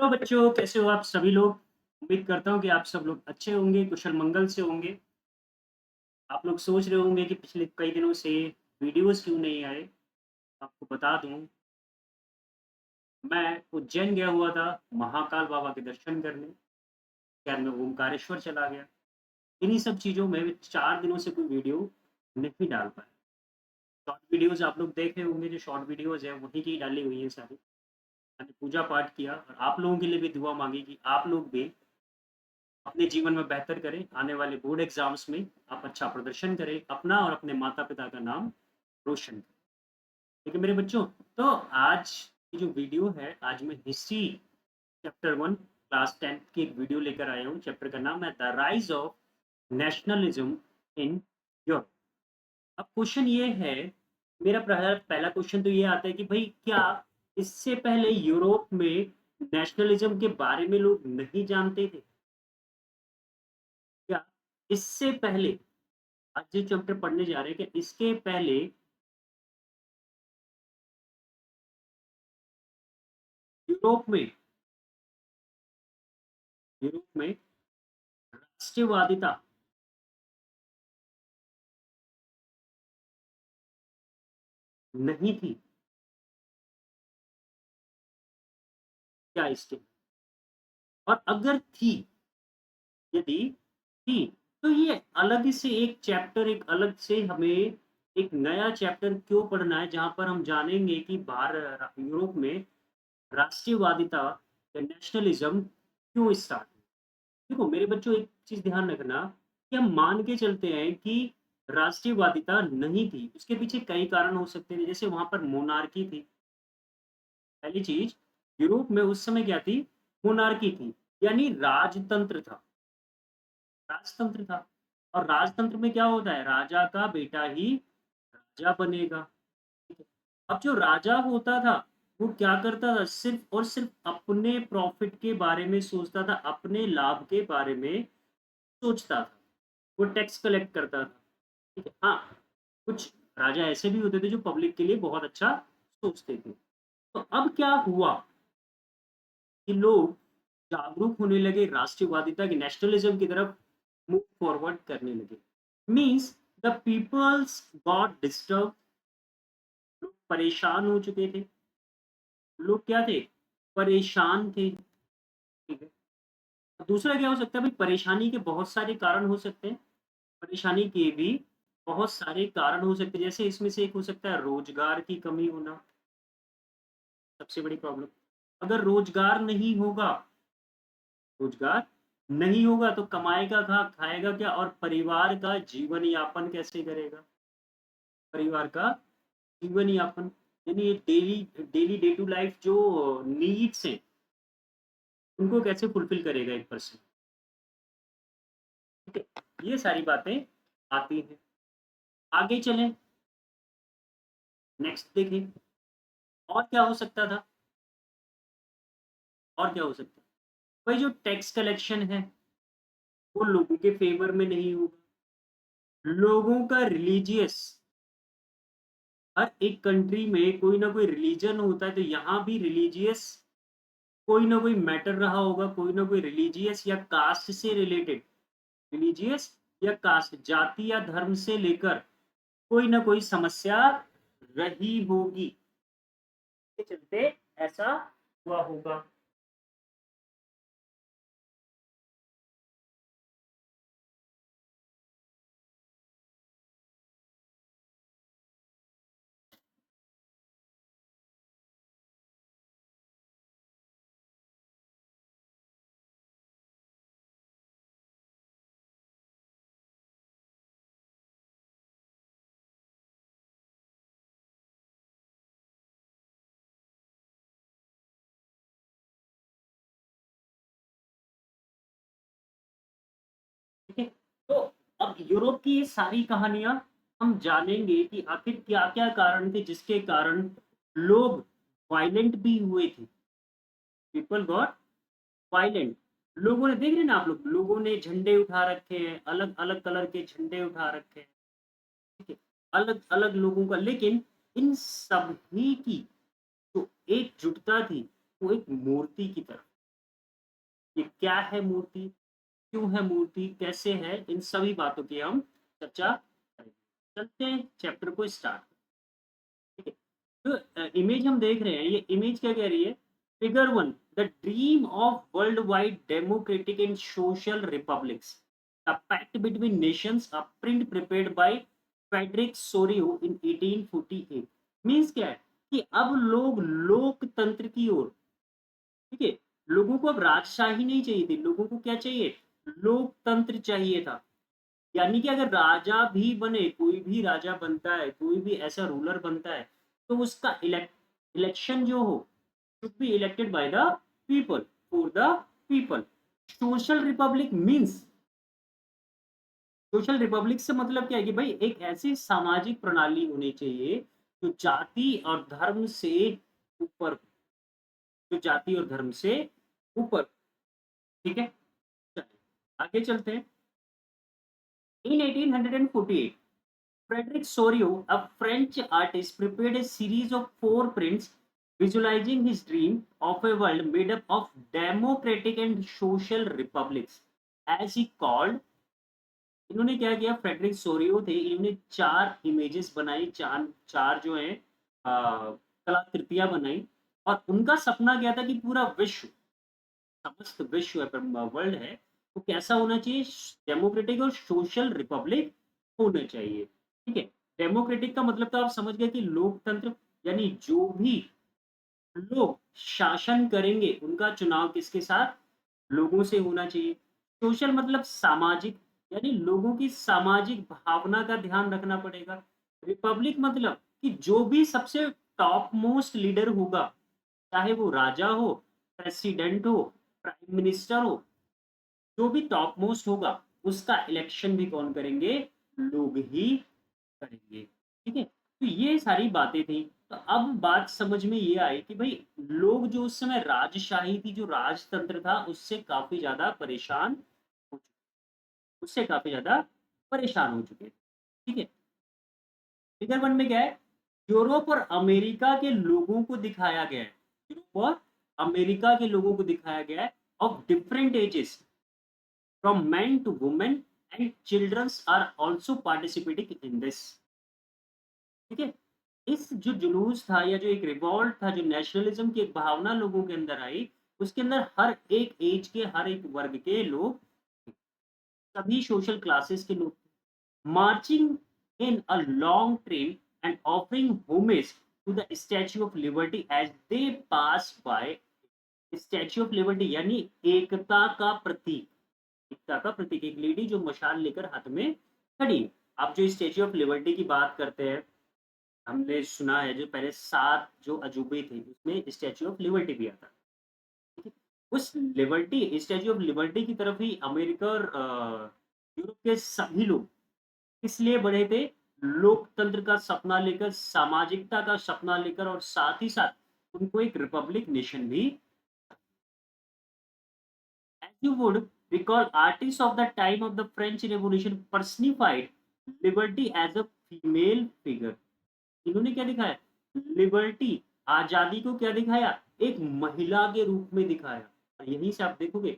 Hello बच्चों, कैसे हो आप सभी लोग? उम्मीद करता हूँ कि आप सब लोग अच्छे होंगे, कुशल मंगल से होंगे। आप लोग सोच रहे होंगे कि पिछले कई दिनों से वीडियोज़ क्यों नहीं आए? आपको बता दूँ, मैं उज्जैन गया हुआ था महाकाल बाबा के दर्शन करने। खैर मैं ओमकारेश्वर चला गया। इन्हीं सब चीज़ों में 4 दिनों से कोई वीडियो नहीं डाल पाया। शॉर्ट वीडियोज़ आप लोग देख रहे होंगे, जो शॉर्ट वीडियोज़ हैं वहीं की डाली हुई हैं सारी। मैंने पूजा पाठ किया और आप लोगों के लिए भी दुआ माँगी कि आप लोग भी अपने जीवन में बेहतर करें, आने वाले बोर्ड एग्ज़ाम्स में आप अच्छा प्रदर्शन करें, अपना और अपने माता-पिता का नाम रोशन करें। ठीक है मेरे बच्चों? तो आज की जो वीडियो है, आज मैं हिस्ट्री चैप्टर 1 क्लास 10th की एक वीडियो लेकर आया हूँ। चैप्टर का नाम है the rise of nationalism in Europe. अब क्वेश्चन ये है, मेरा पहला पहला क्वेश्चन तो ये आता है कि भई क्या इससे पहले यूरोप में नेशनलिज़्म के बारे में लोग नहीं जानते थे? क्या इससे पहले आज जो चैप्टर पढ़ने जा रहे हैं, क्या इसके पहले यूरोप में यूरोप में राष्ट्रवादिता नहीं थी क्या इसके? और अगर थी, यदि थी, तो ये अलग से एक चैप्टर, एक अलग से हमें एक नया चैप्टर क्यों पढ़ना है, जहाँ पर हम जानेंगे कि यूरोप में राष्ट्रवादिता या नेशनलिज्म क्यों स्टार्ट हुई? देखो मेरे बच्चों, एक चीज़ ध्यान रखना कि हम मान के चलते हैं कि राष्ट्रवादिता नहीं थी, उसके पीछे कई कारण हो सकते हैं, जैसे वहाँ पर मोनार्की थी। पहली चीज़, यूरोप में उस समय क्या थी? मोनार्की थी, यानी राजतंत्र था, राजतंत्र था। और राजतंत्र में क्या होता है? राजा का बेटा ही राजा बनेगा, ठीक है? अब जो राजा होता था, वो क्या करता था? सिर्फ़ और सिर्फ़ अपने प्रॉफ़िट के बारे में सोचता था, अपने लाभ के बारे में सोचता था। वो टैक्स कलेक्ट करता था, ठीक है? हाँ, कुछ राजा ऐसे भी होते थे जो पब्लिक के लिए बहुत अच्छा सोचते थे। तो अब क्या हुआ कि लोग जागरूक होने लगे, राष्ट्रवादिता की, नेशनलिज्म की तरफ मूव फॉरवर्ड करने लगे। Means the peoples got disturb, लोग परेशान हो चुके थे। लोग क्या थे? परेशान थे, ठीक है? दूसरा क्या हो सकता है भाई? परेशानी के बहुत सारे कारण हो सकते हैं। परेशानी के भी बहुत सारे कारण हो सकते हैं, जैसे इसमें से एक हो सकता है रोजगार की कमी होना, सबसे बड़ी प्रॉब्लम। अगर रोजगार नहीं होगा तो कमाएगा कहाँ, खाएगा क्या और परिवार का जीवन यापन कैसे करेगा? परिवार का जीवन यापन, यानी ये daily daily day to life जो नीड्स हैं, उनको कैसे फुलफिल करेगा एक पर्सन? ठीक है? ये सारी बातें आती हैं। आगे चलें, नेक्स्ट देखें, और क्या हो सकता था? और क्या हो सकता है? भाई जो टैक्स कलेक्शन है, वो लोगों के फेवर में नहीं होगा। लोगों का रिलीजियस, हर एक कंट्री में कोई ना कोई रिलीजन होता है, तो यहाँ भी रिलीजियस कोई ना कोई मैटर रहा होगा, कोई ना कोई रिलीजियस या कास्ट से रिलेटेड, रिलीजियस या कास्ट, जाति या धर्म से लेकर कोई ना कोई समस्या रही होगी, के चलते ऐसा हुआ होगा। ठीक है? तो अब यूरोप की ये सारी कहानियाँ हम जानेंगे कि आखिर क्या-क्या कारण थे जिसके कारण लोग वायलेंट भी हुए थे। People got violent. लोगों ने, देख रहे हैं ना आप लोग, लोगों ने झंडे उठा रखे हैं, अलग-अलग कलर के झंडे उठा रखे हैं, ठीक है? अलग-अलग लोगों का, लेकिन इन सभी की जो एकजुटता थी, वो एक मूर्ति की तरफ। ये क्या है मूर्ति, क्यों है मूर्ति, कैसे है, इन सभी बातों की हम चर्चा करेंगे। चलते हैं चैप्टर को स्टार्ट। ठीक है, तो इमेज हम देख रहे हैं, ये इमेज क्या कह रही है? Figure one, the dream of world wide democratic and social republics, a pact between nations, a print prepared by Frederick Sorio in 1848। Means क्या है कि अब लोग लोकतंत्र की ओर, ठीक है, लोगों को अब राजशाही नहीं चाहिए थी, लोगों को क्या चाहिए? लोकतंत्र चाहिए था। यानी कि अगर राजा भी बने, कोई भी राजा बनता है, कोई भी ऐसा रूलर बनता है, तो उसका इलेक्शन जो हो, should be elected by the people, for the people। Social Republic means, social Republic से मतलब क्या है कि भाई एक ऐसी सामाजिक प्रणाली होनी चाहिए जो जाति और धर्म से ऊपर, जो जाति और धर्म से ऊपर। ठीक है, चलिए आगे चलते हैं। इन 1848, Frederick Sorio, a French artist, prepared a series of 4 prints visualizing his dream of a world made up of democratic and social republics, as he called। इन्होंने क्या किया, फ्रेडरिक सोरियो थे, इन्होंने 4 इमेजेस बनाई, चार चार जो है कलाकृतियां बनाई। और उनका सपना क्या था कि पूरा विश्व, समस्त विश्व है, वर्ल्ड है, तो कैसा होना चाहिए? डेमोक्रेटिक और सोशल रिपब्लिक होना चाहिए। ठीक है, डेमोक्रेटिक का मतलब तो आप समझ गए कि लोकतंत्र, यानी जो भी लोग शासन करेंगे उनका चुनाव किसके साथ? लोगों से होना चाहिए। सोशल मतलब सामाजिक, यानी लोगों की सामाजिक भावना का ध्यान रखना पड़ेगा। रिपब्लिक मतलब कि जो भी सबसे टॉप मोस्ट लीडर होगा, चाहे वो राजा हो, प्रेसिडेंट हो, प्राइम मिनिस्टर हो, जो भी टॉप मोस्ट होगा, उसका इलेक्शन भी कौन करेंगे? लोग ही करेंगे। ठीक है, तो ये सारी बातें थी। तो अब बात समझ में ये आई कि भाई लोग जो उस समय राजशाही थी, जो राजतंत्र था, उससे काफी ज्यादा परेशान हो चुके, उससे काफी ज्यादा परेशान हो चुके थे। ठीक है, फिगर वन में क्या है? यूरोप और अमेरिका के लोगों को दिखाया गया है, यूरोप और अमेरिका के लोगों को दिखाया गया है, of different ages, from men to women, and children are also participating in this। ठीक है, इस जो जुलूस था या जो एक रिवॉल्ट था, जो नेशनलिज्म की एक भावना लोगों के अंदर आई, उसके अंदर हर एक एज के, हर एक वर्ग के लोग, सभी सोशल क्लासेस के लोग marching in a long train and offering homage to the Statue of Liberty as they pass by. Statue of Liberty यानी एकता का प्रतीक, एकता का प्रतीक, एक लेडी जो मशाल लेकर हाथ में खड़ी है। आप जो स्टैच्यू ऑफ लिबर्टी की बात करते हैं, हमने सुना है जो पहले 7 जो अजूबे थे, उसमें स्टैच्यू ऑफ लिबर्टी भी आता है। ठीक है? उस लिबर्टी, स्टैच्यू ऑफ लिबर्टी की तरफ ही अमेरिका और यूरोप के सभी लोग इसलिए बढ़े थे, लोकतंत्र का सपना लेकर, सामाजिकता का सपना लेकर, और साथ ही साथ उनको एक रिपब्लिक नेशन भी। As you would recall, artists of the time of the French Revolution personified liberty as a female figure। इन्होंने क्या दिखाया? लिबर्टी, आजादी को क्या दिखाया? एक महिला के रूप में दिखाया। और यहीं से आप देखोगे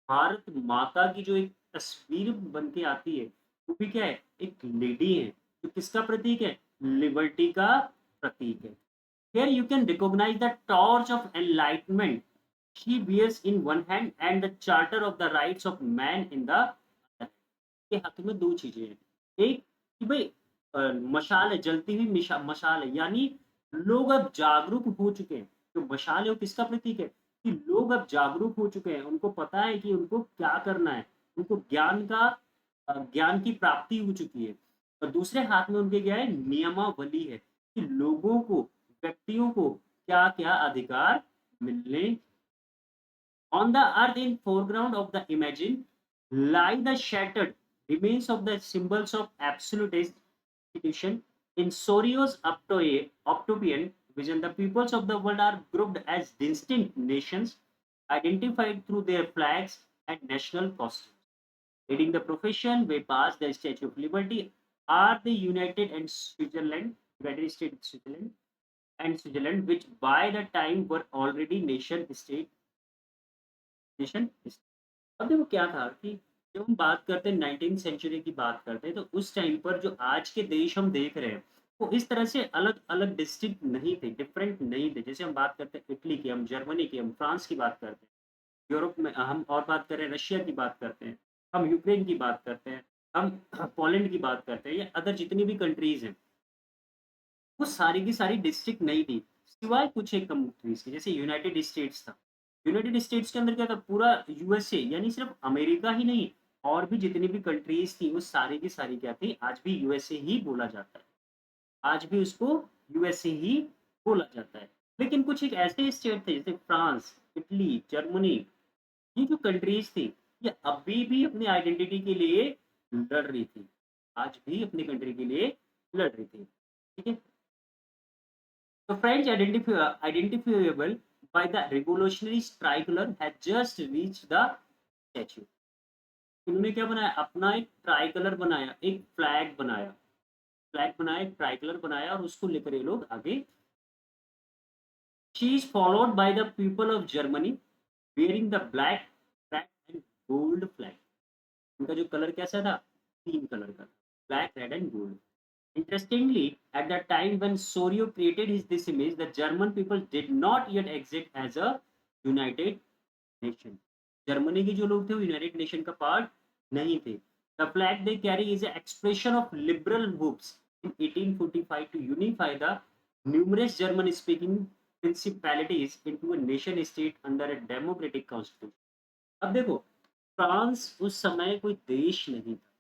भारत माता की जो एक तस्वीर बन के आती है, वो भी क्या है? एक लेडी है, जो किसका प्रतीक है? लिबर्टी का प्रतीक है। Here you can recognize the torch of enlightenment she bears in one hand and the charter of the rights of man in the other। के हाथ में 2 चीजें हैं। एक कि भाई मशाल है, जलती हुई मशाल है, यानी लोग अब जागरूक हो चुके हैं। जो मशाल है वो किसका प्रतीक है? कि लोग अब जागरूक हो चुके हैं, उनको पता है कि उनको क्या करना है, उनको ज्ञान की प्राप्ति हो चुकी है। और दूसरे हाथ में उनके क्या है? नियमावली है कि लोगों को, व्यक्तियों को क्या-क्या अधिकार मिलने। On the earth, in foreground of the imagine, lie the shattered remains of the symbols of absolute institution. In Sorio's utopian vision, the peoples of the world are grouped as distinct nations, identified through their flags and national costumes. Leading the profession way past the Statue of Liberty are the United States, Switzerland, and Switzerland, which by the time were already nation state nation. अब देखो क्या था कि जब हम बात करते हैं 19th सेंचुरी की बात करते हैं, तो उस टाइम पर जो आज के देश हम देख रहे हैं, वो इस तरह से अलग-अलग डिस्ट्रिक्ट नहीं थे, डिफरेंट नहीं थे। जैसे हम बात करते हैं इटली की, हम जर्मनी की, हम फ्रांस की बात करते हैं, यूरोप में हम और बात करें रशिया की बात करते हैं, हम यूक्रेन की बात करते हैं, हम पोलैंड की बात करते हैं या अदर जितनी भी कंट्रीज़ हैं, वो सारी की सारी डिस्ट्रिक्ट नहीं थी, सिवाय कुछ एक कंट्रीज़ के, जैसे यूनाइटेड स्टेट्स था। यूनाइटेड स्टेट्स के अंदर क्या था, पूरा यूएसए यानी सिर्फ़ अमेरिका ही नहीं, और भी जितनी भी कंट्रीज़ थी, वो सारी की सारी क्या थी, आज भी यूएसए ही बोला जाता है। आज भी उसको यूएसए ही बोला जाता है। लेकिन कुछ एक ऐसे स्टेट थे, जैसे फ्रांस, इटली, जर्मनी, ये जो कंट्रीज़ थी, ये अभी भी अपनी आइडेंटिटी के लिए लड़ रही थी। आज भी अपनी कंट्री के लिए लड़ रही थी। ठीक है? The French identifiable by the revolutionary tricolor had just reached the statue. इन्होंने क्या बनाया? अपना एक ट्राइकलर बनाया, एक फ्लैग बनाया, एक ट्राइकलर बनाया और उसको लेकर ये लोग आगे। She is followed by the people of Germany wearing the black, red and gold flag. इनका जो कलर कैसा था? 3 कलर का, black, red and gold. Interestingly, at the time when Sorio created this image, the German people did not yet exist as a united nation. Germany के जो लोग थे वो यूनाइटेड नेशन का पार्ट नहीं थे। The flag they carry is an expression of liberal hopes in 1845 to unify the numerous German-speaking principalities into a nation state under a democratic constitution. अब देखो, फ्रांस उस समय कोई देश नहीं था,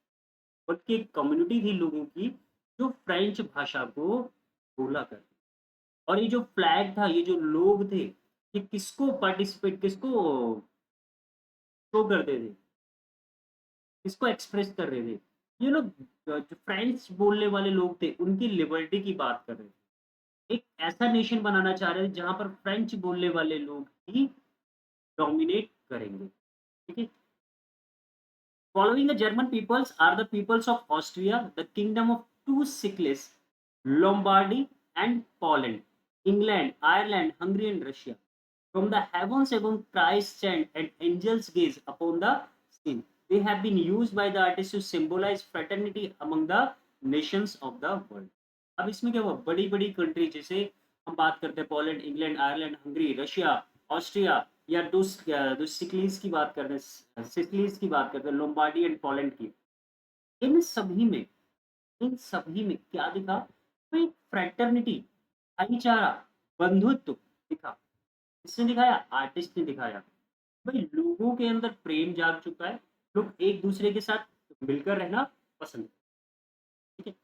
बल्कि एक कम्युनिटी थी लोगों की जो फ्रेंच भाषा को बोला करते। और ये जो फ्लैग था, ये जो लोग थे, ये किसको शो करते थे, किसको एक्सप्रेस कर रहे थे? ये लोग जो फ्रेंच बोलने वाले लोग थे, उनकी लिबर्टी की बात कर रहे थे। एक ऐसा नेशन बनाना चाह रहे थे जहाँ पर फ्रेंच बोलने वाले लोग ही डोमिनेट करेंगे। ठीक है? Following the German peoples are the peoples of Austria, the kingdom of two Sicilies, Lombardy and Poland, England, Ireland, Hungary and Russia. From the heavens above Christ stand and angels gaze upon the scene. They have been used by the artists to symbolize fraternity among the nations of the world. अब इसमें क्या हुआ, बड़ी बड़ी country जैसे हम बात करते हैं Poland, England, Ireland, Hungary, Russia, Austria या सिकलीज की बात करते हैं, सिकलीज की बात करते हैं, लोम्बार्डी एंड पोलैंड की। इन सभी में इन सभी में क्या दिखा? भाई फ्रेटर्निटी, भाईचारा, बंधुत्व दिखा। किसने दिखाया? आर्टिस्ट ने दिखाया। भाई लोगों के अंदर प्रेम जाग चुका है, लोग एक दूसरे के साथ मिलकर रहना पसंद करते हैं। ठीक है?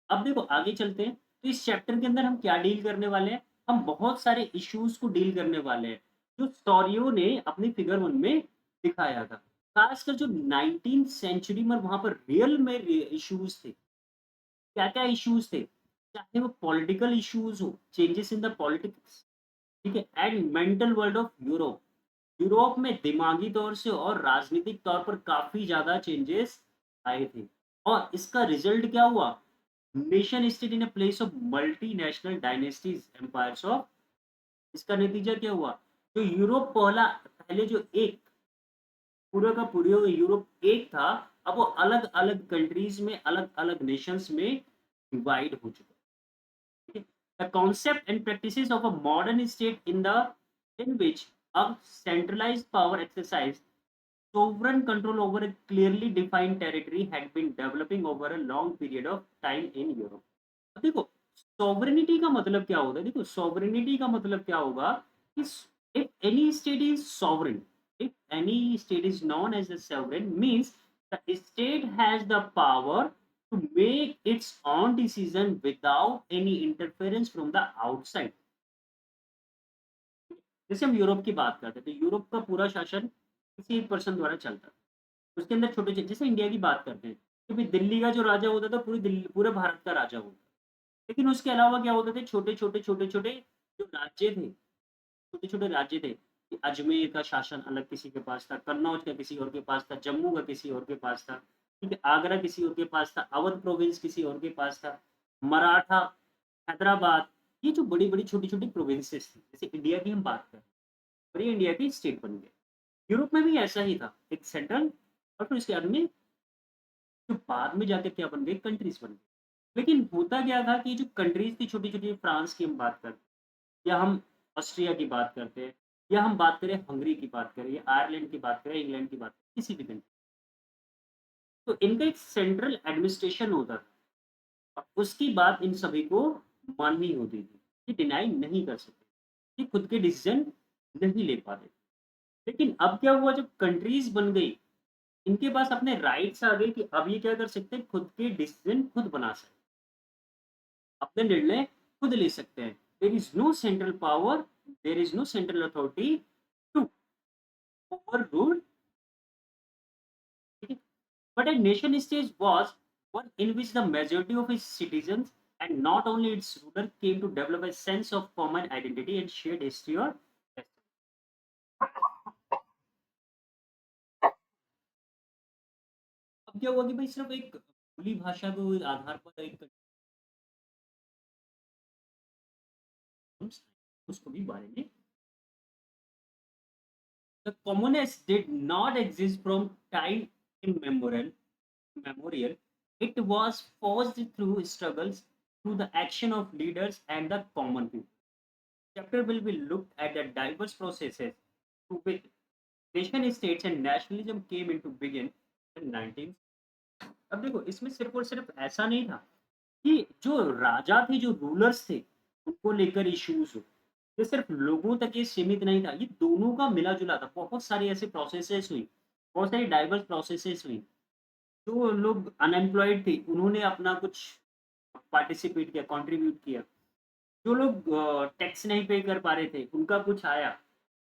अब देखो आगे चलते हैं, तो इस चैप्टर के अंदर हम क्या डील करने वाले हैं? हम बहुत सारे इश्यूज को डील करने वाले हैं, जो स्टोरियो ने अपनी फिगर 1 में दिखाया था। खासकर जो 19th सेंचुरी में वहां पर रियल में इश्यूज थे। क्या-क्या इश्यूज थे? चाहे वो पॉलिटिकल इश्यूज हो, चेंजेस इन द पॉलिटिक्स, ठीक है? And mental world of Europe. Europe में दिमागी तौर से और राजनीतिक तौर पर काफ़ी ज़्यादा चेंजेस आए थे। और इसका रिज़ल्ट क्या हुआ? Nation state in a place of multinational dynasties, empires of. इसका नतीजा क्या हुआ? जो यूरोप पहले जो एक पूरा का पूरा यूरोप एक था, अब वो अलग-अलग कंट्रीज़ में, अलग-अलग नेशंस में डिवाइड हो चुका है। The concept and practices of a modern state in which a centralized power exercise sovereign control over a clearly defined territory had been developing over a long period of time in Europe. अब देखो, sovereignty का मतलब क्या होता है? देखो, sovereignty का मतलब क्या होगा कि if any state is sovereign, if any state is known as a sovereign, means the state has the power to make its own decision without any interference from the outside. जैसे हम Europe की बात करते हैं, तो Europe का पूरा शासन किसी एक पर्सन द्वारा चलता है। उसके अंदर छोटे जैसे इंडिया की बात करते हैं, तो भाई दिल्ली का जो राजा होता था, पूरे भारत का राजा होता। लेकिन उसके अलावा क्या होते थे, छोटे-छोटे जो राज्य थे, छोटे-छोटे राज्य थे। कि अजमेर का शासन अलग किसी के पास था, कन्नौज का किसी और के पास था, जम्मू का किसी और के पास था, ठीक है? आगरा किसी और के पास था, अवध प्रोविंस किसी और के पास था, मराठा, हैदराबाद, ये जो बड़ी-बड़ी, छोटी-छोटी प्रोविंसेस थी, जैसे इंडिया की हम बात करें, और ये इंडिया की स्टेट बन गए। यूरोप में भी ऐसा ही था, एक सेंट्रल और फिर उसके बाद में जो बाद में जाकर क्या बन गए, कंट्रीज़ बन गए। लेकिन होता क्या था कि जो कंट्रीज़ थी छोटी-छोटी, फ्रांस की हम बात करें या हम ऑस्ट्रिया की बात करते हैं या हम बात करें हंगरी की बात करें या आयरलैंड की बात करें, इंग्लैंड की बात करें, किसी भी कंट्री, तो इनका एक सेंट्रल एडमिनिस्ट्रेशन होता था और उसकी बात इन सभी को माननी होती थी। ये डिनाई नहीं कर सकते, ये खुद के डिसीज़न नहीं ले पाते। लेकिन अब क्या हुआ जब कंट्रीज़ बन गई, इनके पास अपने राइट्स आ गए कि अब ये क्या कर सकते हैं, खुद के डिसीज़न खुद बना सकते हैं, अपने निर्णय खुद ले सकते हैं। There is no central power, there is no central authority to overrule, ठीक है? But a nation state was one in which the majority of its citizens and not only its ruler came to develop a sense of common identity and shared history or अब क्या हुआ कि भाई सिर्फ एक बोली भाषा के आधार पर एक उसको भी बारे में the commonest did not exist from time immemorial. It was forged through struggles, through the action of leaders and the common people. Chapter will be looked at the diverse processes through which nation states and nationalism came into begin in 19। अब देखो इसमें सिर्फ और सिर्फ ऐसा नहीं था कि जो राजा थे, जो रूलर्स थे, उनको लेकर इश्यूज हो, ये सिर्फ लोगों तक ये सीमित नहीं था, ये दोनों का मिला जुला था। बहुत सारी ऐसी प्रोसेसेस हुई, बहुत सारी डाइवर्स प्रोसेसेस हुई। जो लोग अनएम्प्लॉयड थे उन्होंने अपना कुछ पार्टिसिपेट किया, कंट्रीब्यूट किया। जो लोग टैक्स नहीं पे कर पा रहे थे उनका कुछ आया,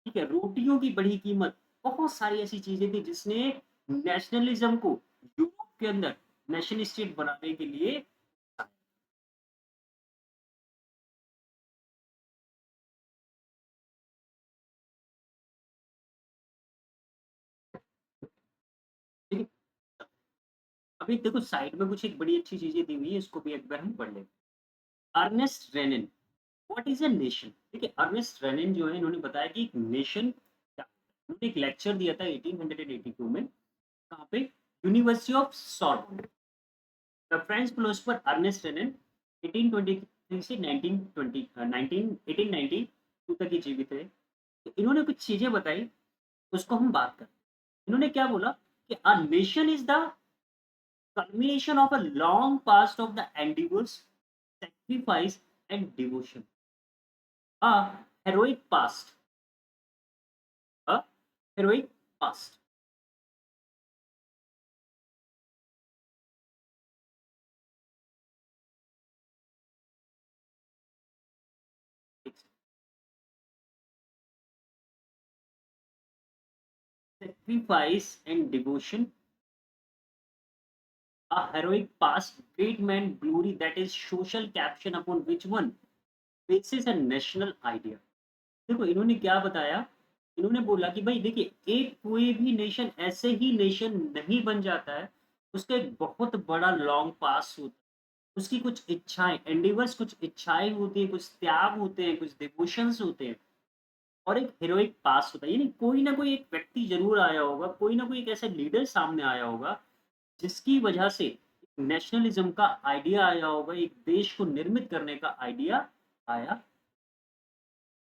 ठीक है? रोटियों की बढ़ी कीमत, बहुत सारी ऐसी चीज़ें थी जिसने नेशनलिज़्म को यूरोप के अंदर नेशन स्टेट बनाने के लिए ठीक है? अभी देखो साइड में कुछ एक बड़ी अच्छी चीज़ें दी हुई है, इसको भी एक बार हम पढ़ लेते हैं। Ernest Renan, what is a nation? ठीक है, अर्नेस्ट रेनिन जो है इन्होंने बताया कि एक नेशन क्या होता है। उन्होंने एक लेक्चर दिया था 1882 में, कहाँ पे? University of Sorbonne. The French philosopher Ernest Renan 1823 से 1920 1892 तक ये जीवित रहे। तो इन्होंने कुछ चीज़ें बताई, उसको हम बात करते हैं। इन्होंने क्या बोला कि a nation is the culmination of a long past of the endeavors, sacrifice, and devotion. A heroic past. A heroic past. Sacrifice and devotion. A heroic past, great man glory, that is social caption upon which one bases a national idea. देखो इन्होंने क्या बताया, इन्होंने बोला कि भाई देखिए एक कोई भी नेशन ऐसे ही नेशन नहीं बन जाता है, उसका एक बहुत बड़ा लॉन्ग पास होता है, उसकी कुछ इच्छाएं एंडिवर्स, कुछ इच्छाएं होती है, कुछ त्याग होते हैं, कुछ डिवोशंस होते हैं और एक हीरोइक पास होता है। यानी कोई ना कोई एक व्यक्ति जरूर आया होगा, कोई ना कोई एक ऐसा लीडर सामने आया होगा जिसकी वजह से नेशनलिज्म का आइडिया आया होगा, एक देश को निर्मित करने का आइडिया आया।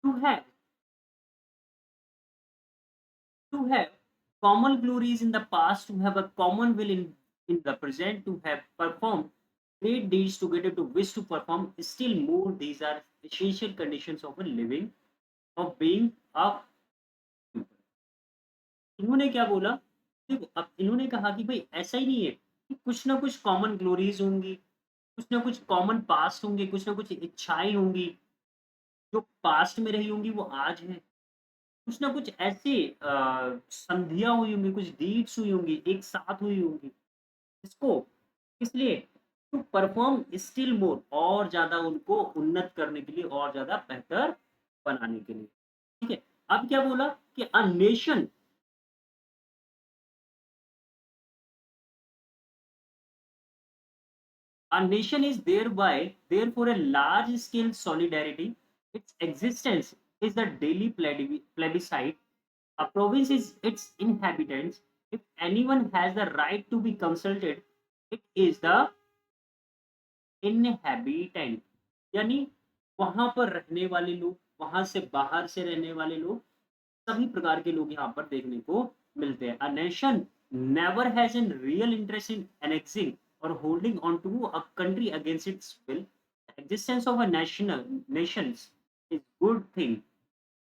To have to have common glories in the past, to have a common will in the present, to have performed great deeds together, to wish to perform still more. These are essential conditions of a living, of being a people. इन्होंने क्या बोला? देखो अब इन्होंने कहा कि भाई ऐसा ही नहीं है कि कुछ ना कुछ कॉमन ग्लोरीज होंगी, कुछ ना कुछ कॉमन पास्ट होंगे, कुछ ना कुछ इच्छाएं होंगी जो पास्ट में रही होंगी वो आज है, कुछ ना कुछ ऐसे संधियाँ हुई होंगी, कुछ डीड्स हुई होंगी, एक साथ हुई होंगी। इसको इसलिए टू परफॉर्म स्टिल मोर, और ज़्यादा उनको उन्नत करने के लिए और ज़्यादा बेहतर बनाने के लिए। ठीक है? अब क्या बोला कि a nation, a nation is thereby therefore a large scale solidarity. Its existence is the daily plebiscite A province is its inhabitants. If anyone has the right to be consulted, it is the inhabitant. यानी वहां पर रहने वाले लोग, वहां से बाहर से रहने वाले लोग, सभी प्रकार के लोग यहाँ पर देखने को मिलते हैं. A nation never has a real interest in annexing or holding on to a country against its will. The existence of a nations is good thing,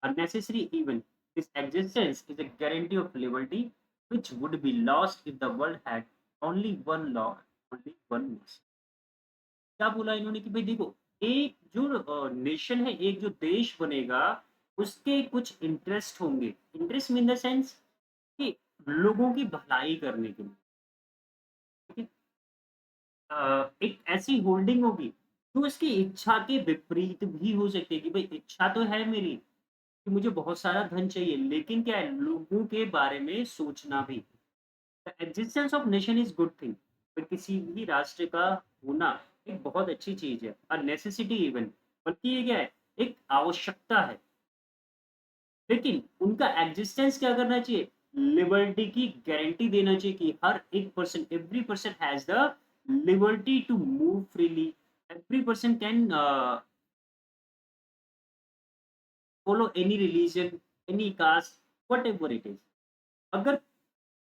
a necessary evil. This existence is a guarantee of liberty, which would be lost if the world had only one law, only one nation. क्या बोला इन्होंने कि भाई देखो, एक जो nation है, एक जो देश बनेगा, उसके कुछ इंटरेस्ट होंगे. इंटरेस्ट इन द सेंस कि लोगों की भलाई करने के लिए, ठीक है? एक ऐसी होल्डिंग होगी जो उसकी इच्छा के विपरीत भी हो सकती है कि भाई इच्छा तो है मेरी कि मुझे बहुत सारा धन चाहिए, लेकिन क्या है, लोगों के बारे में सोचना भी. The existence of nation is good thing. पर किसी भी राष्ट्र का होना एक बहुत अच्छी चीज है, और नेसेसिटी इवन, बल्कि ये क्या है, एक आवश्यकता है. लेकिन उनका एग्जिस्टेंस क्या करना चाहिए, लिबर्टी की गारंटी देना चाहिए कि हर एक person, every person has the liberty to move freely. Every person can follow any religion, any caste, whatever it is. अगर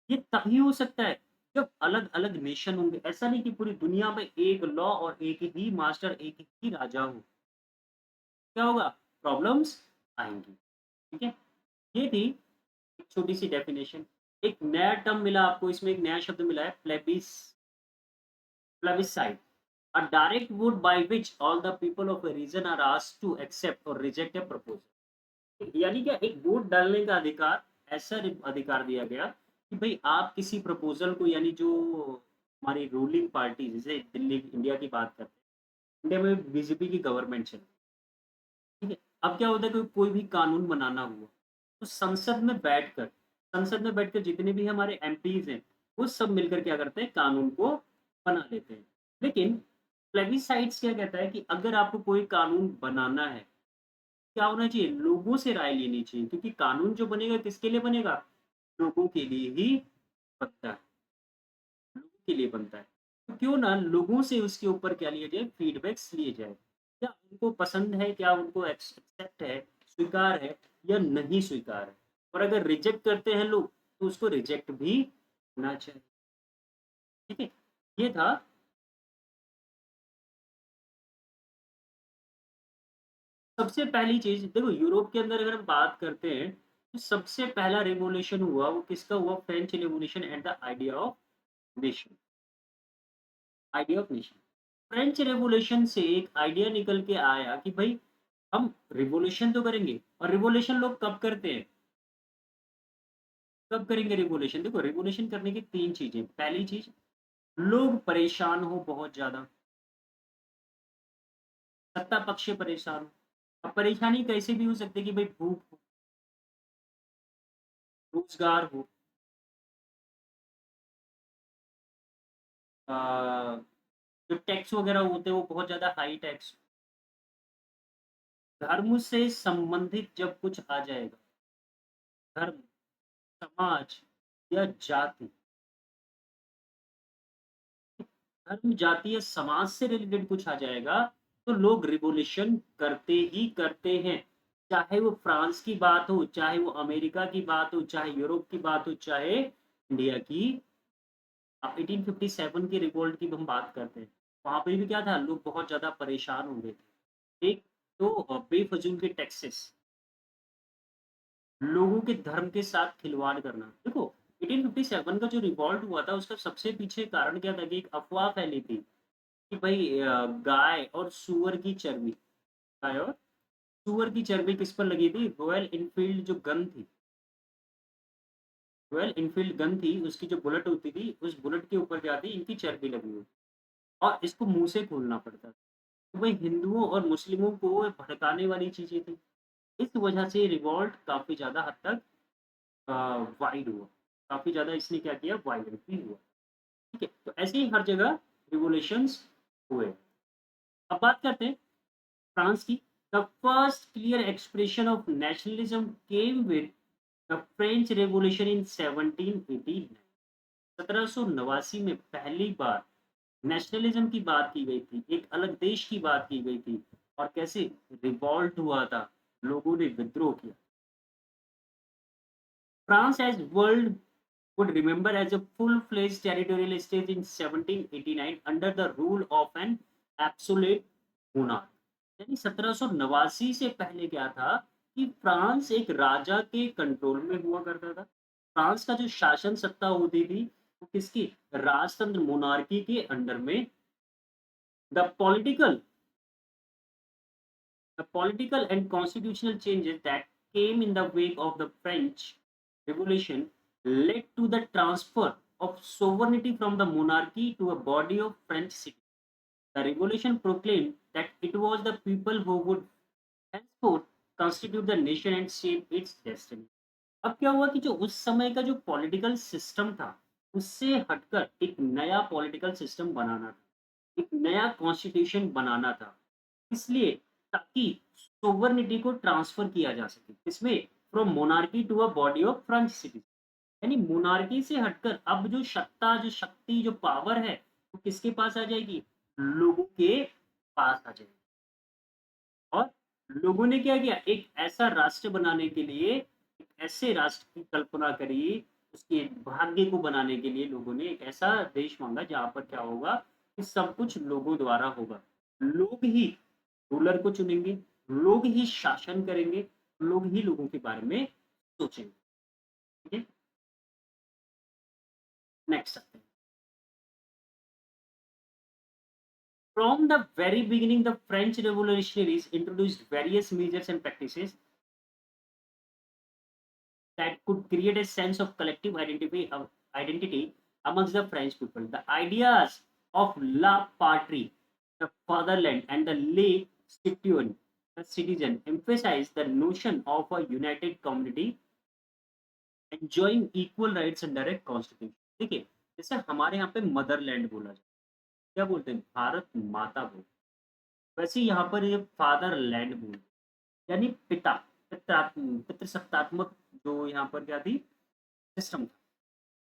ये तभी हो सकता है जब अलग अलग नेशन होंगे. ऐसा नहीं कि पूरी दुनिया में एक लॉ और एक ही मास्टर, एक ही राजा हो. क्या होगा, प्रॉब्लम्स आएंगी. ठीक है, ये थी एक छोटी सी डेफिनेशन. एक नया टर्म मिला आपको, इसमें एक नया शब्द मिला है, plebiscite. A direct vote by which all the people of a region are asked to accept or reject a proposal. यानी क्या, एक वोट डालने का अधिकार, ऐसा अधिकार दिया गया कि भाई आप किसी प्रपोजल को, यानी जो हमारी रूलिंग पार्टी, जैसे दिल्ली इंडिया की बात करते हैं, इंडिया में बीजेपी की गवर्नमेंट चल रही है, ठीक है. अब क्या होता है कि कोई भी कानून बनाना हुआ तो संसद में बैठकर जितने भी हमारे एमपीज हैं, वो सब मिलकर क्या करते हैं, कानून को बना लेते हैं. लेकिन प्लेबिसाइड्स क्या कहता है कि अगर आपको कोई कानून बनाना है, क्या होना चाहिए, लोगों से राय लेनी चाहिए, क्योंकि कानून जो बनेगा किसके लिए बनेगा, लोगों के लिए ही बनता है, लोगों के लिए बनता है. तो क्यों ना लोगों से उसके ऊपर क्या लिया जाए, फीडबैक्स लिए जाए. क्या उनको पसंद है, क्या उनको एक्सेप्ट है, स्वीकार है, या नहीं स्वीकार है. और अगर रिजेक्ट करते हैं लोग, तो उसको रिजेक्ट भी होना चाहिए. ठीक है, ये था. सबसे पहली चीज देखो, यूरोप के अंदर अगर हम बात करते हैं, तो सबसे पहला रेवोल्यूशन हुआ, वो किसका हुआ, French revolution and the nation idea of nation. French revolution से एक आइडिया निकल के आया कि भाई हम रिवोल्यूशन तो करेंगे. और रिवोल्यूशन लोग कब करते हैं, कब करेंगे रिवोल्यूशन. देखो, रिवोल्यूशन करने की तीन चीजें. पहली चीज, लोग परेशान हो बहुत ज्यादा, सत्ता पक्ष से परेशान हो. अब परेशानी कैसे भी हो सकती है कि भाई भूख हो, रोजगार हो, अ, जो टैक्स वगैरह होते हैं वो बहुत ज्यादा हाई टैक्स. धर्म से संबंधित जब कुछ आ जाएगा, धर्म, समाज या जाति, धर्म जाति या समाज से रिलेटेड कुछ आ जाएगा, तो लोग रिवॉल्यूशन करते ही करते हैं. चाहे वो फ्रांस की बात हो, चाहे वो अमेरिका की बात हो, चाहे यूरोप की बात हो, चाहे इंडिया की. अब 1857 की रिवोल्ट की हम बात करते हैं, वहां पे भी क्या था, लोग बहुत ज्यादा परेशान हो गए थे. एक तो बेफजूल के टैक्सेस, लोगों के धर्म के साथ खिलवाड़ करना. देखो, 1857 का जो रिवॉल्ट हुआ था, उसका सबसे पीछे कारण क्या था कि एक अफवाह फैली थी कि भाई गाय और सुअर की चर्बी, गाय और सुअर की चर्बी किस पर लगी थी, रॉयल इनफील्ड जो गन थी, रॉयल इनफील्ड गन थी, उसकी जो बुलेट होती थी, उस बुलेट के ऊपर क्या थी, इनकी चर्बी लगी हुई. और इसको मुंह से खोलना पड़ता था. तो भाई हिंदुओं और मुस्लिमों को भड़काने वाली चीजें थी. इस वजह से रिवॉल्ट काफी ज्यादा हद तक वाइड हुआ, काफी ज्यादा इसने क्या किया, वायलेंट भी हुआ. ठीक है, तो ऐसे ही हर जगह रिवोल्यूशंस हुए. अब बात करते हैं फ्रांस की. The first clear expression of nationalism came with the French revolution in 1789, 1789 में पहली बार नेशनलिज्म की बात की गई थी, एक अलग देश की बात की गई थी। और कैसे रिवॉल्ट हुआ था, लोगों ने विद्रोह किया। France as world would remember as a full-fledged territorial state in 1789 under the rule of an absolute monarch। यानी 1789 से पहले क्या था कि फ्रांस एक राजा के कंट्रोल में हुआ करता था। फ्रांस का जो शासन सत्ता होती थी वो किसकी, राजतंत्र मोनार्की के अंडर में। The political The political and constitutional changes that came in the wake of the French Revolution led to the transfer of sovereignty from the monarchy to a body of French citizens. The revolution proclaimed that it was the people who would henceforth constitute the nation and shape its destiny। अब क्या हुआ कि जो उस समय का जो political system था, उससे हटकर एक नया पॉलिटिकल सिस्टम बनाना था, एक नया कॉन्स्टिट्यूशन बनाना था। इसलिए ताकि सोवर्निटी को ट्रांसफर किया जा सके, इसमें from monarchy to a body of French citizen. यानी मोनार्की से हटकर अब जो सत्ता, जो शक्ति, जो पावर है वो किसके पास आ जाएगी, लोगों के पास आ जाएगी। और लोगों ने क्या किया, एक ऐसा राष्ट्र बनाने के लिए, एक ऐसे राष्ट्र की कल्पना करी, उसके भाग्य को बनाने के लिए लोगों ने एक ऐसा देश मांगा जहां पर क्या होगा कि सब कुछ लोगों द्वारा होगा। लोग ही रूलर को चुनेंगे, लोग ही शासन करेंगे, लोग ही लोगों के बारे में सोचेंगे। ठीक है, नेक्स्ट आते हैं। From the very beginning, the French revolutionaries introduced various measures and practices that could create a sense of collective identity amongst the French people. The ideas of la patrie, the fatherland, and the lay citoyen, the citizen, emphasize the notion of a united community enjoying equal rights under a constitution। देखिए, जैसे हमारे यहाँ पे Motherland बोला जाए, क्या बोलते हैं, भारत माता बोलते हैं। वैसे यहाँ पर ये फादरलैंड बोलते हैं, यानी पिता, पितृसत्तात्मक जो यहाँ पर क्या थी, सिस्टम था।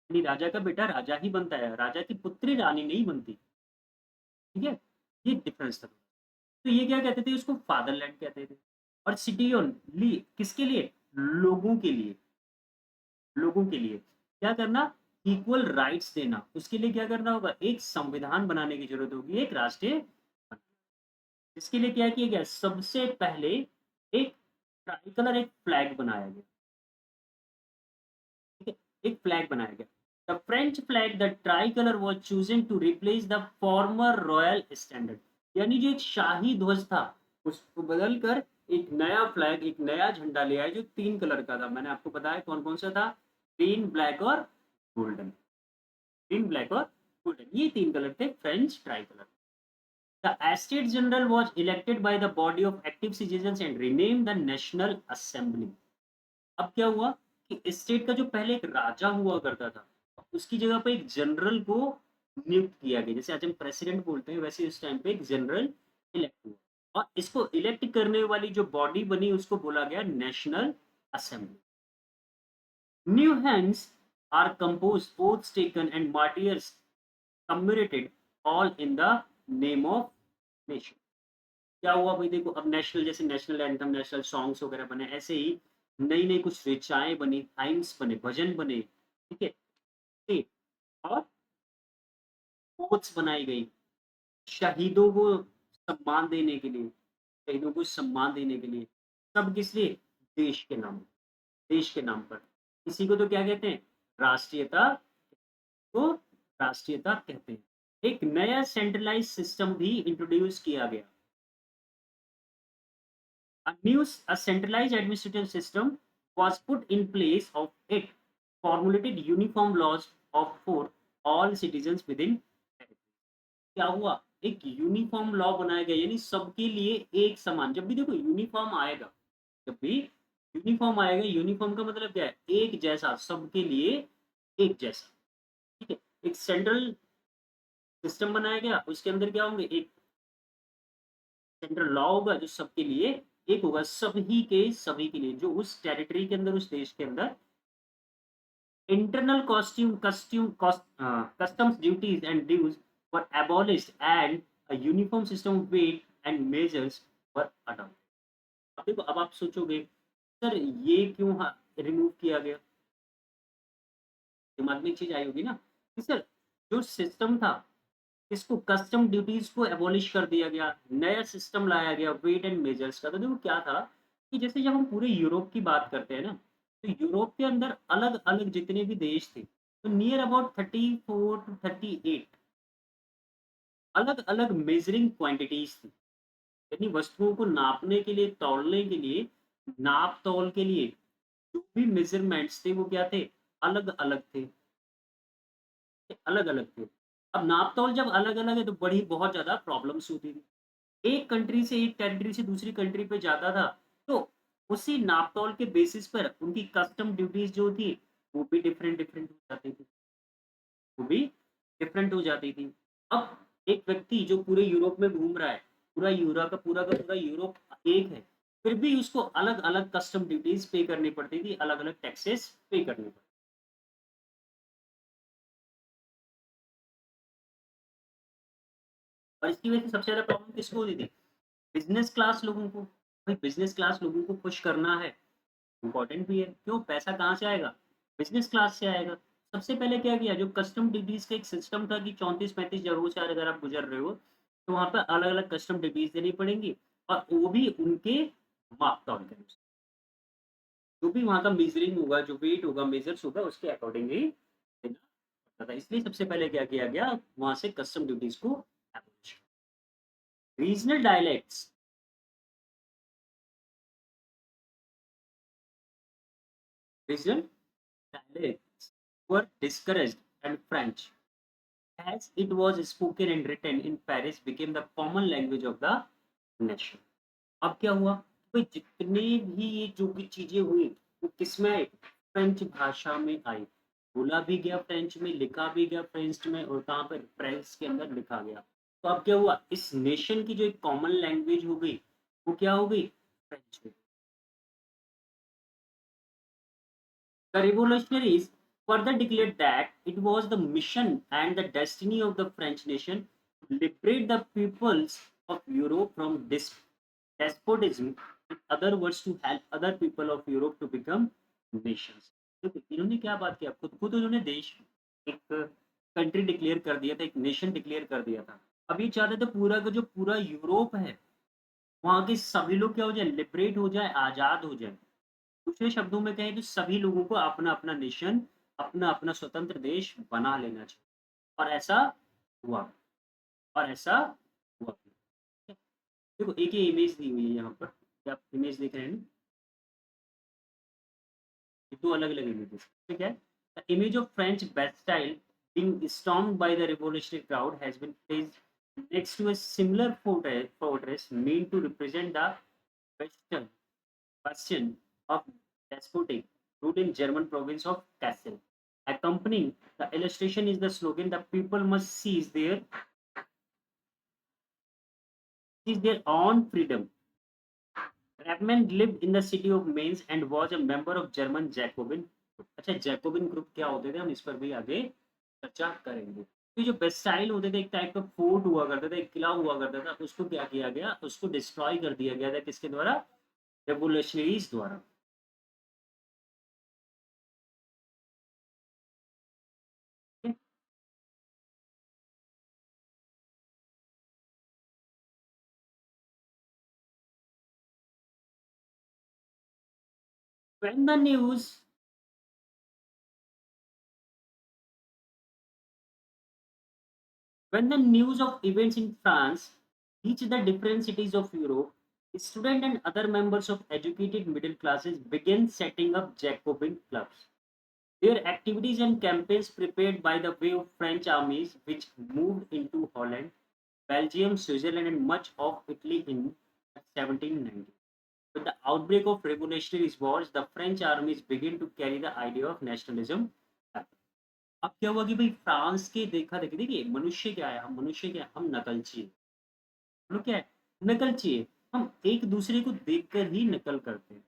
यानी राजा का बेटा राजा ही बनता है, राजा की पुत्री रानी नहीं बनती। ठीक है, ये डिफरेंस था। तो ये क्या कहते थे, उसको फादरलैंड कहते थे। और सिटी ऑन ली किसके लिए, लोगों के लिए, लोगों के लिए क्या करना, इक्वल राइट्स देना। उसके लिए क्या करना होगा, एक संविधान बनाने की जरूरत होगी, एक राष्ट्रीय। इसके लिए क्या किया गया, सबसे पहले एक ट्राइकलर, एक फ्लैग बनाया गया। ठीक है, एक फ्लैग बनाया गया। The French flag, the tricolour was chosen to replace the former royal standard. यानी जो एक शाही ध्वज था उसको बदल कर एक नया फ्लैग, एक नया झंडा ले आए जो 3 कलर का था। मैंने आपको बताया कौन कौन सा था, ग्रीन, ब्लैक और गोल्डन। ग्रीन, ब्लैक और गोल्डन, ये 3 कलर थे French try colour. The Estate General was elected by the body of active citizens and renamed the National Assembly। अब क्या हुआ कि स्टेट का जो पहले एक राजा हुआ करता था, उसकी जगह पे एक जनरल को नियुक्त किया गया। जैसे आज हम प्रेसिडेंट बोलते हैं, वैसे उस टाइम पे एक जनरल इलेक्ट हुआ और इसको इलेक्ट करने वाली जो बॉडी बनी उसको बोला गया national assembly. New hands are compose, oaths taken and martyrs commemorated, all in the name of nation। क्या हुआ भाई, देखो अब नेशनल, जैसे नेशनल एंथम, नेशनल सॉन्ग्स वगैरह बने, ऐसे ही नई नई कुछ ऋचाएं बनी, हाइम्स बने, भजन बने। ठीक है, ठीक। और कोट्स बनाई गई शहीदों को सम्मान देने के लिए, शहीदों को सम्मान देने के लिए। सब किस लिए, देश के नाम, देश के नाम पर। इसी को तो क्या कहते हैं, राष्ट्रीयता, को राष्ट्रीयता कहते हैं। एक नया सेंट्रलाइज सिस्टम भी इंट्रोड्यूस किया गया। A centralized administrative system was put in place of it, formulated uniform laws of for all citizens within territory। क्या हुआ, एक यूनिफॉर्म लॉ बनाया गया, यानी सबके लिए एक समान। जब भी देखो यूनिफॉर्म आएगा, जब भी यूनिफॉर्म आएगा, यूनिफॉर्म का मतलब क्या है, एक जैसा, सबके लिए एक जैसा। ठीक है, एक सेंट्रल सिस्टम बनाया गया, उसके अंदर क्या होंगे, एक सेंट्रल लॉ होगा जो सबके लिए एक होगा सभी के सभी के लिए, जो उस टेरिटरी के अंदर, उस देश के अंदर internal customs duties and dues were abolished and a uniform system of weight and measures were adopted. अब देखो, अब आप सोचोगे सर ये क्यों रिमूव किया गया? दिमाग में एक चीज आई होगी ना कि सर जो सिस्टम था, इसको कस्टम ड्यूटीज को एबॉलिश कर दिया गया, नया सिस्टम लाया गया वेट एंड मेजर्स का। तो देखो क्या था कि जैसे जब हम पूरे यूरोप की बात करते हैं ना, तो यूरोप के अंदर अलग अलग जितने भी देश थे, तो नियर अबाउट 34 to 38 अलग अलग मेजरिंग क्वांटिटीज थी। यानी वस्तुओं को नापने के लिए, तौलने के लिए, नाप तौल के लिए जो भी मेजरमेंट्स थे वो क्या थे, अलग अलग थे, अलग अलग थे। अब नाप तौल जब अलग अलग है तो बड़ी बहुत ज्यादा प्रॉब्लम्स होती थी। एक कंट्री से, एक टेरिटरी से दूसरी कंट्री पे जाता था, तो उसी नाप-तौल के बेसिस पर उनकी कस्टम ड्यूटीज़ जो थी, वो भी डिफरेंट डिफरेंट हो जाती थी, वो भी डिफरेंट हो जाती थी। अब एक व्यक्ति जो पूरे यूरोप में घूम रहा है, पूरा का पूरा यूरोप एक है, फिर भी उसको अलग-अलग कस्टम ड्यूटीज़ पे करनी पड़ती थी, अलग-अलग टैक्सेस पे करने पड़ते। और इसकी वजह से सबसे ज़्यादा प्रॉब्लम किसको होती थी? बिज़नेस क्लास लोगों को। भाई बिज़नेस क्लास लोगों को खुश करना है, इम्पोर्टेंट भी है। क्यों? पैसा कहाँ से आएगा? बिज़नेस क्लास से आएगा। सबसे पहले क्या किया, जो कस्टम ड्यूटीज़ का एक सिस्टम था कि 34-35 जगहों से अगर आप गुज़र रहे हो, तो वहाँ पे अलग-अलग कस्टम ड्यूटीज़ देनी पड़ेंगी और वो भी उनके माप-तौल के अनुसार। जो भी वहाँ का मेज़रिंग होगा, जो वेट होगा, मेजर्स होगा, उसके अकॉर्डिंग ही देना पड़ता था। इसलिए सबसे पहले क्या किया गया, वहाँ से कस्टम ड्यूटीज़ को abolish. Regional dialects, regional dialects were discouraged and French as it was spoken and written in Paris became the common language of the nation. अब क्या हुआ, भाई जितने भी ये जो भी चीजें हुई वो किसमें आई, फ्रेंच भाषा में आई। बोला भी गया फ्रेंच में, लिखा भी गया फ्रेंच में, और कहाँ पर, प्रेस के अंदर लिखा गया। तो अब क्या हुआ, इस नेशन की जो एक कॉमन लैंग्वेज हो गई, वो क्या हो गई, फ्रेंच हो गई। The revolutionaries further declared that it was the mission and the destiny of the French nation to liberate the peoples of Europe from despotism, in other words, to help other people of Europe to become nations. देखो इन्होंने क्या बात किया, खुद को तो इन्होंने देश, एक कंट्री डिक्लेयर कर दिया था, एक नेशन डिक्लेयर कर दिया था। अब ये चाहते थे पूरा का जो पूरा यूरोप है, वहाँ के सभी लोग क्या हो जाए, लिबरेट हो जाए, आज़ाद हो जाए। दूसरे शब्दों में कहें तो सभी लोगों को अपना-अपना नेशन, अपना-अपना स्वतंत्र देश बना लेना चाहिए, और ऐसा हुआ, और ऐसा हुआ। देखो एक ही इमेज दी हुई है यहाँ पर, क्या आप इमेज देख रहे हैं ना? ये 2 अलग-अलग इमेजेस, ठीक है? The image of French Bastille being stormed by the revolutionary crowd has been placed next to a similar fortress meant to represent the western bastion of despotic rule in German province of Kassel. Accompanying the illustration is the slogan, "The people must seize their own freedom." Rapman lived in the city of Mainz and was a member of German Jacobin group. अच्छा, Jacobian group क्या होते थे, हम इस पर भी आगे चर्चा करेंगे। तो जो बेस्टाइल होते थे, एक टाइप का फोर्ट हुआ करता था, एक किला हुआ करता था, उसको क्या किया गया, उसको डिस्ट्रॉय कर दिया गया था, किसके द्वारा, रेवोल्यूशनरीज द्वारा। When the news When the news of events in France reached the different cities of Europe, students and other members of educated middle classes began setting up Jacobin clubs. Their activities and campaigns prepared by the way of French armies which moved into Holland, Belgium, Switzerland and much of Italy in 1790. With the outbreak of revolutionary wars, the French armies began to carry the idea of nationalism. अब क्या हुआ कि भाई France के देखा देखी, देखिए मनुष्य क्या है, हम मनुष्य क्या है, हम नकलची है। हम लोग क्या है, नकलची है। हम एक दूसरे को देखकर ही नकल करते हैं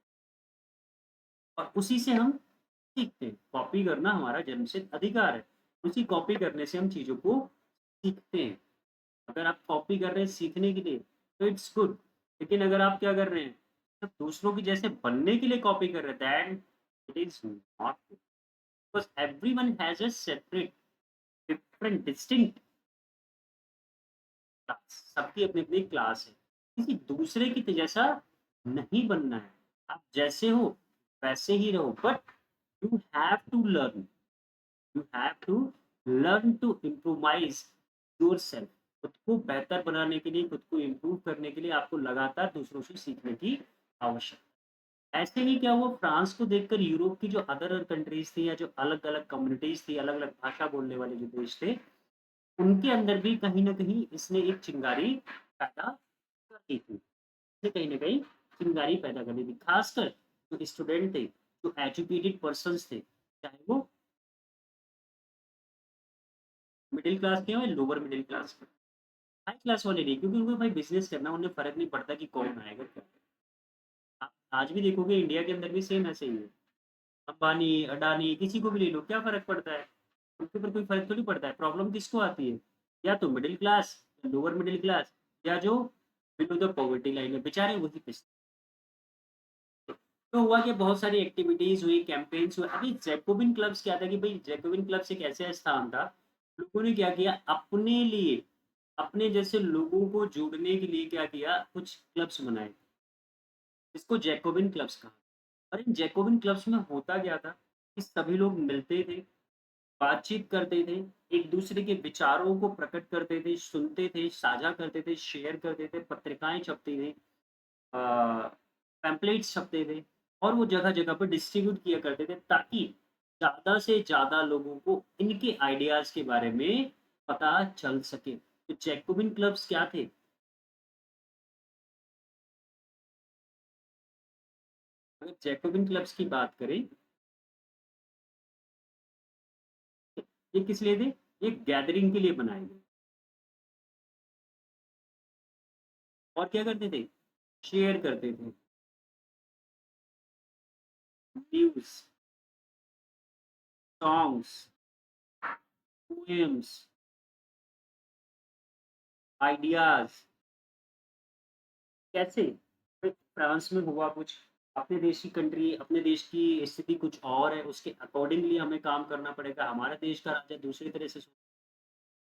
और उसी से हम सीखते हैं। कॉपी करना हमारा जन्मसिद्ध अधिकार है। उसी कॉपी करने से हम चीज़ों को सीखते हैं। अगर आप कॉपी कर रहे हैं सीखने के लिए तो इट्स गुड, लेकिन अगर आप क्या कर रहे हैं, तो दूसरों की जैसे बनने के लिए कॉपी कर रहे हैं, that it is not good, because everyone has a separate, different, distinct class. सबकी अपनी-अपनी क्लास है। किसी दूसरे की जैसा नहीं बनना है। आप जैसे हो वैसे ही रहो, but you have to learn, you have to learn to improvise yourself. खुद को बेहतर बनाने के लिए, खुद को इम्प्रूव करने के लिए आपको लगातार दूसरों से सीखने की आवश्यकता है। ऐसे ही क्या हुआ, फ्रांस को देखकर यूरोप की जो अदर कंट्रीज़ थी या जो अलग-अलग कम्युनिटीज़ थी, अलग-अलग भाषा बोलने वाले जो देश थे, उनके अंदर भी कहीं न कहीं इसने एक चिंगारी पैदा कर दी थी। इसने कहीं न कहीं चिंगारी पैदा कर दी थी। ख़ासकर जो स्टूडेंट थे, जो एजुकेटेड पर्सन्स थे, चाहे वो मिडल क्लास के हों या लोअर मिडल क्लास के। हाई क्लास वाले नहीं, क्योंकि उनको भाई बिज़नेस करना है, उन्हें फ़र्क नहीं पड़ता कि कौन आएगा क्या। आप आज भी देखोगे इंडिया के अंदर भी सेम ऐसे ही है। अंबानी, अडानी किसी को भी ले लो, क्या फ़र्क पड़ता है? उनके ऊपर कोई फ़र्क थोड़ी पड़ता है। प्रॉब्लम किसको आती है? या तो मिडल क्लास, या लोअर मिडल क्लास, या जो बिलो द पॉवर्टी लाइन है, बेचारे वही पिसते हैं। तो हुआ कि बहुत सारी एक्टिविटीज़ हुई, कैम्पेन्स हुए। अभी जैकोबिन क्लब्स क्या था कि भई जैकोबिन क्लब्स एक ऐसा स्थान था, लोगों ने क्या किया अपने लिए, अपने जैसे लोगों को जोड़ने के लिए क्या किया, कुछ क्लब्स बनाए, जिसको जैकोबिन क्लब्स कहा। और इन जैकोबिन क्लब्स में होता क्या था कि सभी लोग मिलते थे, बातचीत करते थे, एक-दूसरे के विचारों को प्रकट करते थे, सुनते थे, साझा करते थे, शेयर करते थे, पत्रिकाएँ छपती थी, पैम्पलेट्स छपते थे और वो जगह-जगह पे डिस्ट्रीब्यूट किया करते थे, ताकि ज़्यादा से ज़्यादा लोगों को इनके आइडियाज़ के बारे में पता चल सके। तो जैकोबिन क्लब्स क्या थे? अगर जैकोबिन क्लब्स की बात करें, ये किस लिए थे? ये गैदरिंग के लिए बनाए गए। और क्या करते थे? शेयर करते थे, न्यूज़, सॉन्ग्स, पोएम्स, आइडियाज़। कैसे? भाई फ्रांस में हुआ कुछ, अपने देश की कंट्री, अपने देश की स्थिति कुछ और है, उसके अकॉर्डिंगली हमें काम करना पड़ेगा। हमारे देश का राजा दूसरी तरह से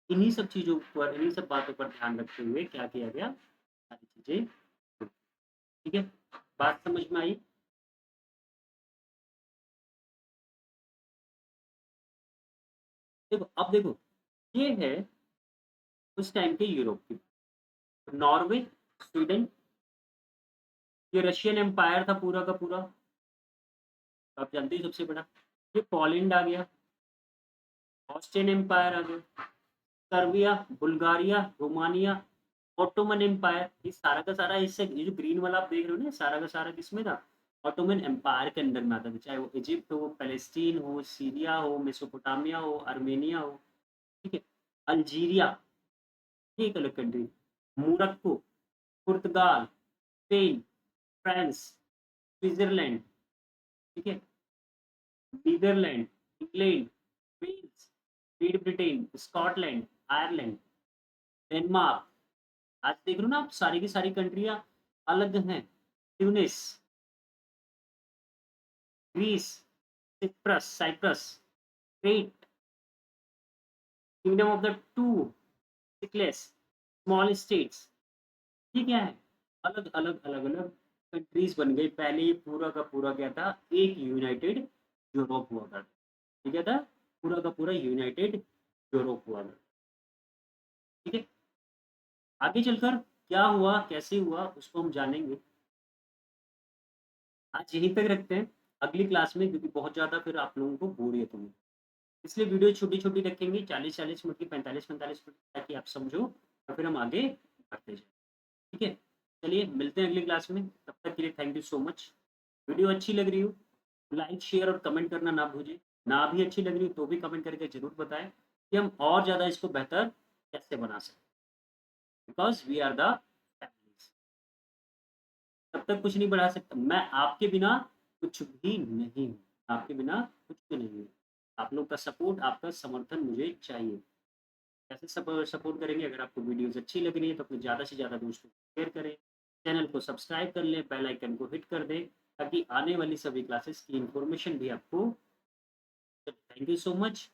इन्हीं सब चीज़ों पर, इन्हीं सब बातों पर ध्यान रखते हुए क्या किया गया, सारी चीज़ें, ठीक है? बात समझ में आई? देखो, अब देखो, ये है उस टाइम के यूरोप की। नॉर्वे, स्वीडन, ये रशियन एम्पायर था पूरा का पूरा, आप जानते ही सबसे बड़ा। ये पोलैंड आ गया, ऑस्ट्रियन एम्पायर आ गया, Serbia, Bulgaria, Romania, Ottoman empire, ये सारा का सारा इससे, ये जो ग्रीन वाला आप देख रहे हो ना, सारा का सारा किसमें था? ऑटोमन एम्पायर के अंडर में आता था। चाहे वो इजिप्ट हो, पैलेस्टीन हो, सीरिया हो, मेसोपोटामिया हो, आर्मेनिया हो, ठीक है? अल्जीरिया, ये एक अलग कंट्री। मोरक्को, पुर्तगाल, स्पेन, फ्रांस, स्विट्ज़रलैंड, ठीक है? Netherland, England, Wales, Great Britain, Scotland, Ireland, Denmark. आज देख रहे हो ना आप, सारी की सारी कंट्रियाँ अलग हैं। Tunis, Greece, Cyprus, Crete, kingdom of the two Sicilies, small states. ये क्या है? अलग-अलग, अलग-अलग कंट्रीज़ बन गई। पहले ये पूरा का पूरा क्या था? एक यूनाइटेड यूरोप हुआ करता। ये क्या था? पूरा का पूरा यूनाइटेड यूरोप हुआ करता। ठीक है? आगे चलकर क्या हुआ, कैसे हुआ, उसको हम जानेंगे। आज यहीं तक रखते हैं, अगली क्लास में, क्योंकि बहुत ज़्यादा फिर आप लोगों को बोरियत होगी। इसलिए वीडियो छोटी-छोटी रखेंगे, 40-40 मिनट की, 45-45 मिनट, ताकि आप समझो और फिर हम आगे बढ़ते जाएँ। ठीक है? चलिए मिलते हैं अगली क्लास में, तब तक के लिए thank you so much. Video अच्छी लग रही हो, लाइक, शेयर और कमेंट करना ना भूलें। ना भी अच्छी लग रही हो तो भी कमेंट करके ज़रूर बताएँ कि हम और ज़्यादा इसको बेहतर कैसे बना सकते हैं। Because we are the families. तब तक कुछ नहीं बढ़ा सकता। मैं आपके बिना कुछ भी नहीं हूँ, आपके बिना कुछ भी नहीं हूँ। आप लोग का सपोर्ट, आपका समर्थन मुझे चाहिए। कैसे सपोर्ट करेंगे? अगर आपको वीडियोज़ अच्छी लग रही है तो अपने ज़्यादा से ज़्यादा दोस्तों को शेयर करें, चैनल को सब्सक्राइब कर लें, बेल आइकन को हिट कर दें, ताकि आने वाली सभी क्लासेस की इन्फॉर्मेशन भी आपको। Thank you so much.